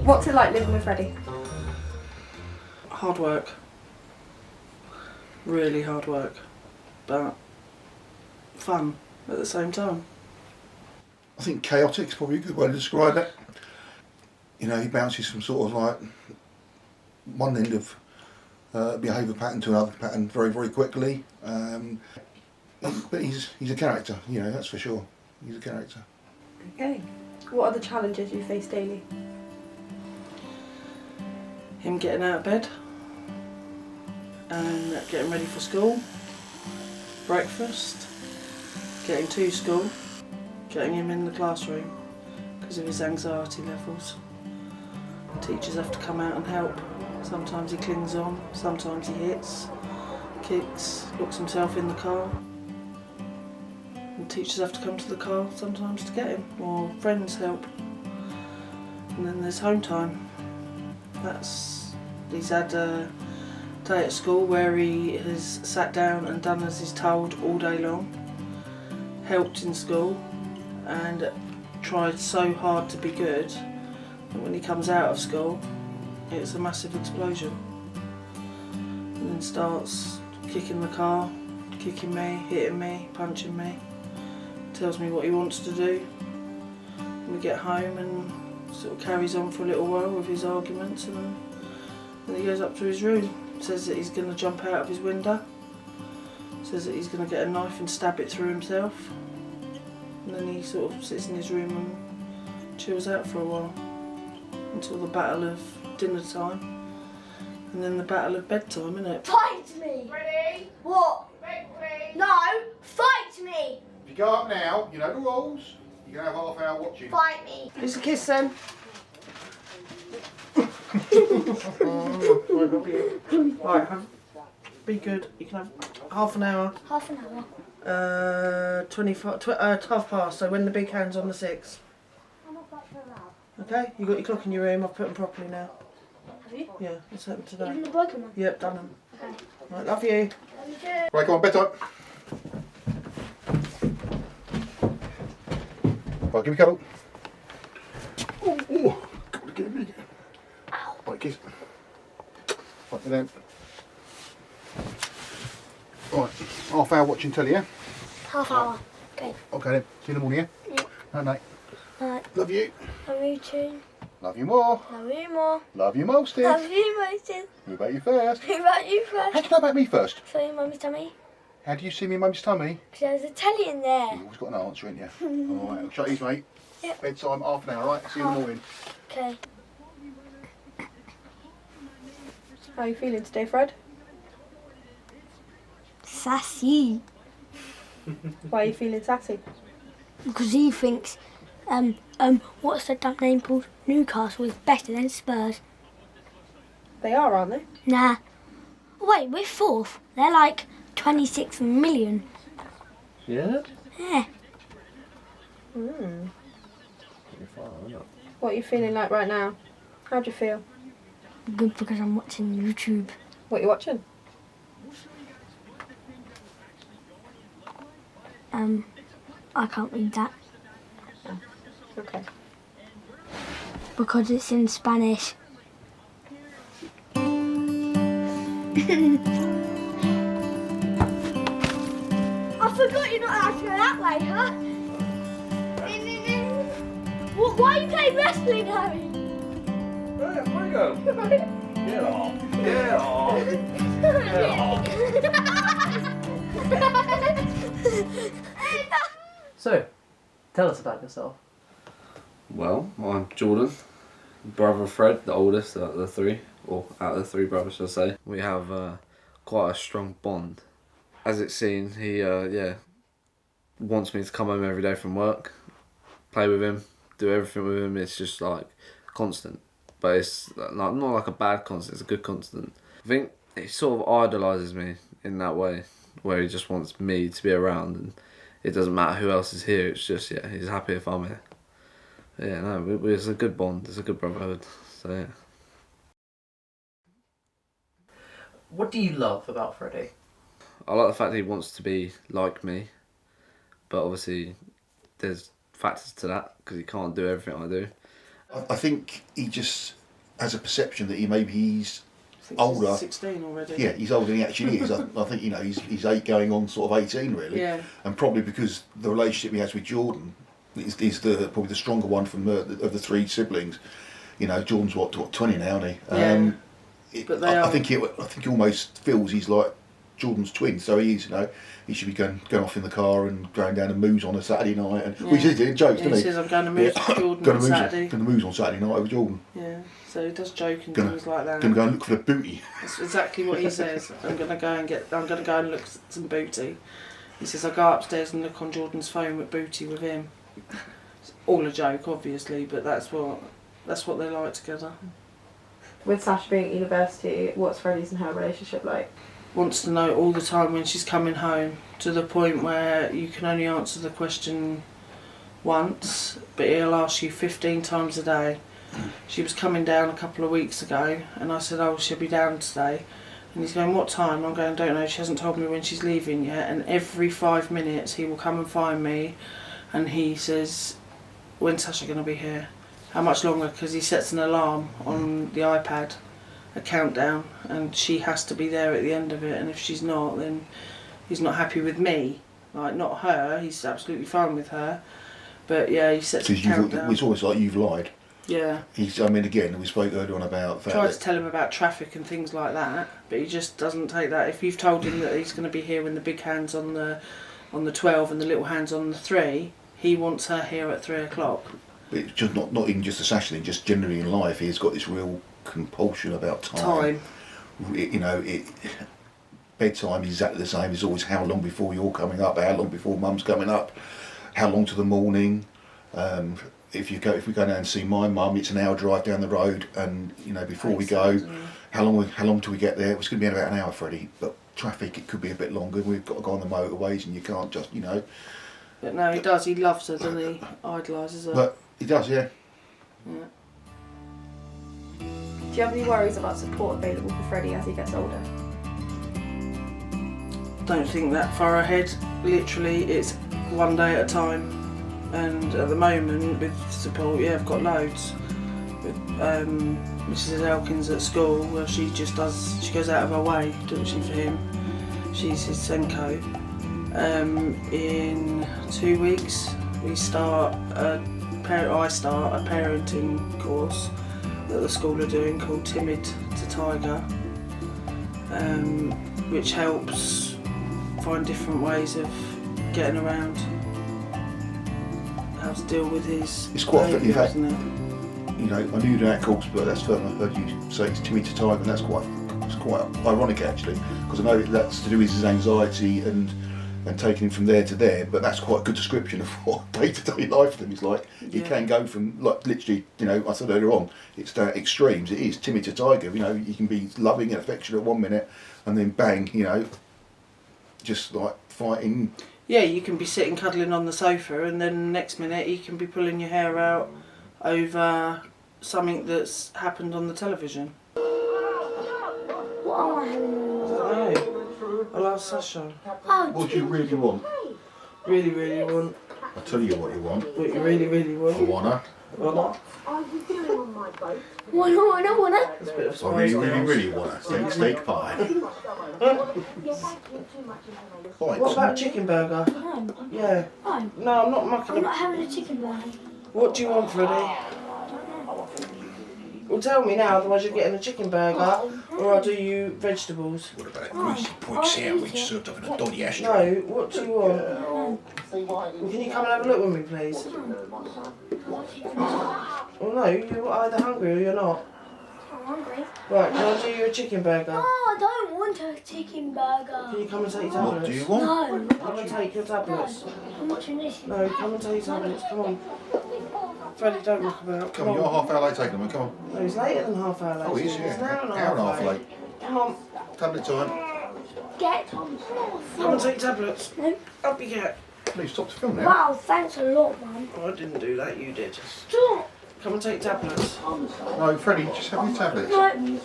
What's it like living with Freddie? Hard work. Really hard work. But fun at the same time. I think chaotic is probably a good way to describe it. You know, he bounces from sort of like one end of behaviour pattern to another pattern very, very quickly. But he's a character, you know, that's for sure. He's a character. Okay. What are the challenges you face daily? Him getting out of bed and getting ready for school, breakfast, getting to school, getting him in the classroom because of his anxiety levels. Teachers have to come out and help. Sometimes he clings on, sometimes he hits, kicks, locks himself in the car. And teachers have to come to the car sometimes to get him, or friends help. And then there's home time. He's had a day at school where he has sat down and done as he's told all day long, helped in school and tried so hard to be good that when he comes out of school it's a massive explosion. And then starts kicking the car, kicking me, hitting me, punching me, tells me what he wants to do. And we get home and sort of carries on for a little while with his arguments, and then he goes up to his room, says that he's going to jump out of his window, says that he's going to get a knife and stab it through himself, and then he sort of sits in his room and chills out for a while until the battle of dinner time, and then the battle of bedtime, innit? Fight me! Freddie! What? Wait, please! No! Fight me! If you go up now, you know the rules. You can have half an hour watching. Fight me! Just a kiss then. Right, be good. You can have half an hour. Half an hour. half past, so when the big hand's on the 6. I'm not back for that. Okay, you got your clock in your room, I've put them properly now. Have you? Yeah, let's open today. Even the broken one? Yep, done them. Okay. Right, love you. Right, go on, bedtime. Right, give me a cuddle. Oh, gotta get me. Right, kiss. Right, then. Right, half hour watching telly, yeah? Half hour. Okay. Okay then, see you in the morning, yeah? Yep. Night night. Alright. Love you. Love you too. Love you more. Love you more. Love you most, Steve. Love you most. Who about you first? Who about you How first? do you know about me first? So your mummy's tummy? How do you see me in mum's tummy? Because there's a telly in there. You've always got an answer, ain't you? Alright, shut these, mate. Yep. Bedtime, half an hour, right? See you in the morning. Okay. How are you feeling today, Fred? Sassy. Why are you feeling sassy? Because he thinks, what's the damn name called? Newcastle is better than Spurs. They are, aren't they? Nah. Wait, we're fourth. They're like 26 million. Yeah? Yeah. Mm. You're fine, aren't you? What are you feeling like right now? How do you feel? Good because I'm watching YouTube. What are you watching? I can't read that Okay. because it's in Spanish. I forgot you're not allowed to go that way, huh? Why are you playing wrestling, Harry? Hey, where you go? Get off. Get off. Get off. So, tell us about yourself. Well, I'm Jordan, brother of Fred, the oldest out of the three, or out of the three brothers, shall I say. We have quite a strong bond. As it's seen, he wants me to come home every day from work, play with him, do everything with him. It's just like constant, but it's not like a bad constant, it's a good constant. I think he sort of idolises me in that way, where he just wants me to be around and it doesn't matter who else is here, it's just, he's happy if I'm here. Yeah, no, it's a good bond, it's a good brotherhood, so yeah. What do you love about Freddie? I like the fact that he wants to be like me, but obviously there's factors to that because he can't do everything I do. I think he just has a perception that he's I think older. She's 16 already. Yeah, he's older than he actually is. I think, you know, he's 8 going on sort of 18 really. Yeah. And probably because the relationship he has with Jordan is probably the stronger one from of the 3 siblings. You know, Jordan's what 20 now, isn't he? Yeah. But I think he almost feels he's like Jordan's twin. So he should be going off in the car and going down to Moose on a Saturday night. And he says it in jokes, doesn't he? He says I'm going to Moose with Jordan Going on to Saturday. Going to Moose on Saturday night with Jordan. Yeah. So he does joke and things like that. Going to go and look for the booty. That's exactly what he says. I'm going to go and look at some booty. He says I'll go upstairs and look on Jordan's phone with booty with him. It's all a joke, obviously, but that's what they like together. With Sasha being at university, what's Freddie's and her relationship like? Wants to know all the time when she's coming home, to the point where you can only answer the question once, but he'll ask you 15 times a day. She was coming down a couple of weeks ago, and I said, oh, she'll be down today. And he's going, what time? I'm going, don't know, she hasn't told me when she's leaving yet. And every 5 minutes he will come and find me, and he says, when's Sasha going to be here? How much longer? Because he sets an alarm on the iPad, a countdown, and she has to be there at the end of it. And if she's not, then he's not happy with me. Like, not her, he's absolutely fine with her. But yeah, he sets a countdown. It's almost like you've lied. Yeah. Again, we spoke earlier on about... Tried to tell him about traffic and things like that, but he just doesn't take that. If you've told him that he's going to be here when the big hand's on the 12 and the little hand's on the 3, he wants her here at 3 o'clock. But it's just not even just a Sasha thing, just generally in life, he's got this real compulsion about time. Bedtime is exactly the same. It's always how long before you're coming up, how long before Mum's coming up, how long to the morning. If we go down and see my mum, it's an hour drive down the road, and before we go, how long till we get there? It's going to be about an hour, Freddie. But traffic, it could be a bit longer. We've got to go on the motorways, and you can't just But no, he does. He loves her, doesn't he? Idolises her. But he does, yeah. Yeah. Do you have any worries about support available for Freddie as he gets older? Don't think that far ahead. Literally, it's one day at a time. And at the moment, with support, yeah, I've got loads. With Mrs. Elkins at school, where she goes out of her way, doesn't she, for him? She's his Senko. In 2 weeks, I start a parenting course that the school are doing called Timid to Tiger, which helps find different ways of getting around how to deal with his behaviour, isn't it? I knew that course, but that's the first time I heard you say it's Timid to Tiger, and that's quite ironic actually, because I know that's to do with his anxiety and taking him from there to there, but that's quite a good description of what day-to-day life for him is like. Yeah. He can go from, like, literally, I said earlier on, it's the extremes. It is Timid to Tiger. You can be loving and affectionate 1 minute, and then bang, just like fighting. Yeah, you can be sitting cuddling on the sofa, and then the next minute you can be pulling your hair out over something that's happened on the television. What am I having? I don't know. I'll ask Sasha. What do you really want? Really, really want. I'll tell you what you want. What you really, really want. I wanna. Wanna? Wanna? There's a bit of I spice really, now. really wanna. Steak pie. What about chicken burger? Yeah. No, I'm not mucking I'm not having a chicken burger. What do you want, Freddie? Well, tell me now, otherwise you're getting a chicken burger, or I'll do you vegetables. What about a greasy point sandwich served up in a dodgy ashtray? No, what do you want? Well, can you come and have a look with me, please? Well, no, you're either hungry or you're not. I'm hungry. Right, can I do you a chicken burger? No, I don't want a chicken burger. Can you come and take your What tablets? do you want? No. Come and take your tablets. I'm watching this. No, come and take your tablets, come on. Freddie, don't look about. Come on, you're half hour late taking them, come on. No, he's later than half hour late. Oh, he is, He's yeah. an hour and a Hour and a half late. Come on, Tablet time. Get come and take tablets. No. Up you get. Please stop the film now. Wow, thanks a lot, Mum. Oh, I didn't do that, you did. Stop. Come and take tablets. No, Freddie, just have your tablets. No. Have your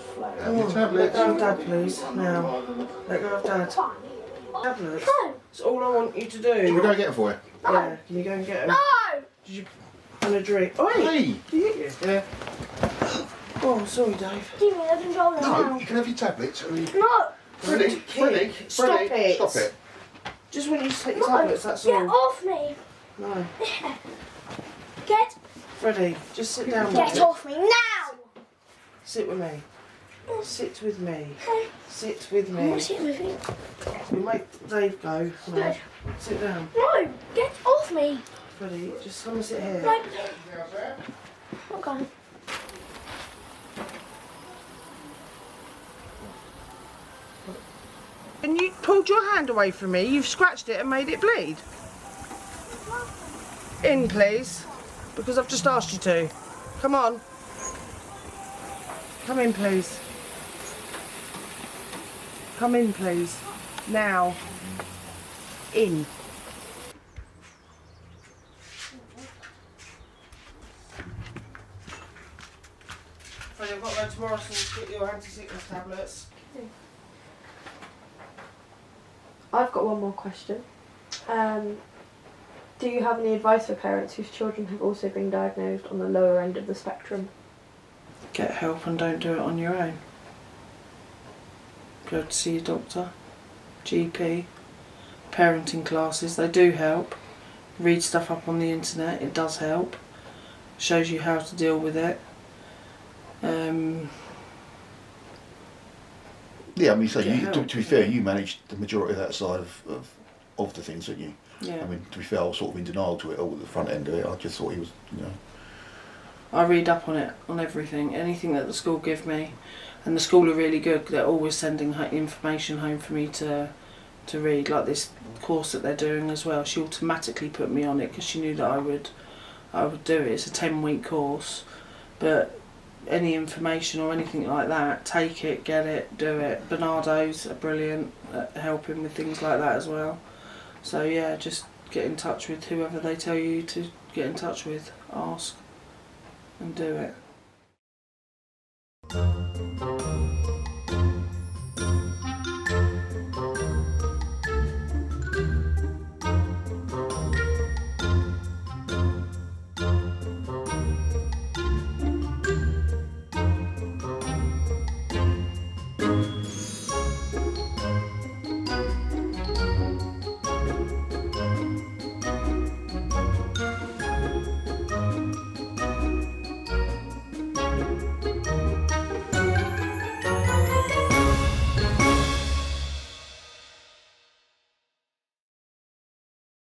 Let tablets. go of Dad, please. Now. Let go of Dad. Tablets. No. That's all I want you to Should we do. go get them for you? Yeah, can you go and get them? No. Did you and a drink. Oh, Hey! Yeah. Oh, sorry, Dave. Give me the controller No, now. you can have your tablets. No! Freddie, Stop it. Stop it. Just want you to take your No! tablets, that's Get all. off me! No. Get Freddie, just sit down with get me. off me now! Sit with me. Sit with me. Sit with I'm me. not sitting with you. We'll make Dave go. No. Sit down. No! Get off me! Freddie, just come and sit here. No. Okay. And you pulled your hand away from me, you've scratched it and made it bleed. In, please, because I've just asked you to. Come on. Come in, please. Come in, please. Now. In. Freddie, I've got to go to Morrison's to get your anti-sickness tablets. I've got one more question. Do you have any advice for parents whose children have also been diagnosed on the lower end of the spectrum? Get help and don't do it on your own. Go to see your doctor, GP, parenting classes, they do help. Read stuff up on the internet, it does help. Shows you how to deal with it. Yeah, I mean, so Get you, help. to be fair, you managed the majority of that side of the things, didn't you? Yeah. I mean, to be fair, I was sort of in denial to it all at the front end of it. I just thought he was, you know. I read up on it, on everything, anything that the school give me, and the school are really good. They're always sending information home for me to read, like this course that they're doing as well. She automatically put me on it because she knew that I would do it. It's a 10-week course, but any information or anything like that, take it, get it, do it. Bernardo's are brilliant at helping with things like that as well. So yeah, just get in touch with whoever they tell you to get in touch with, ask and do it.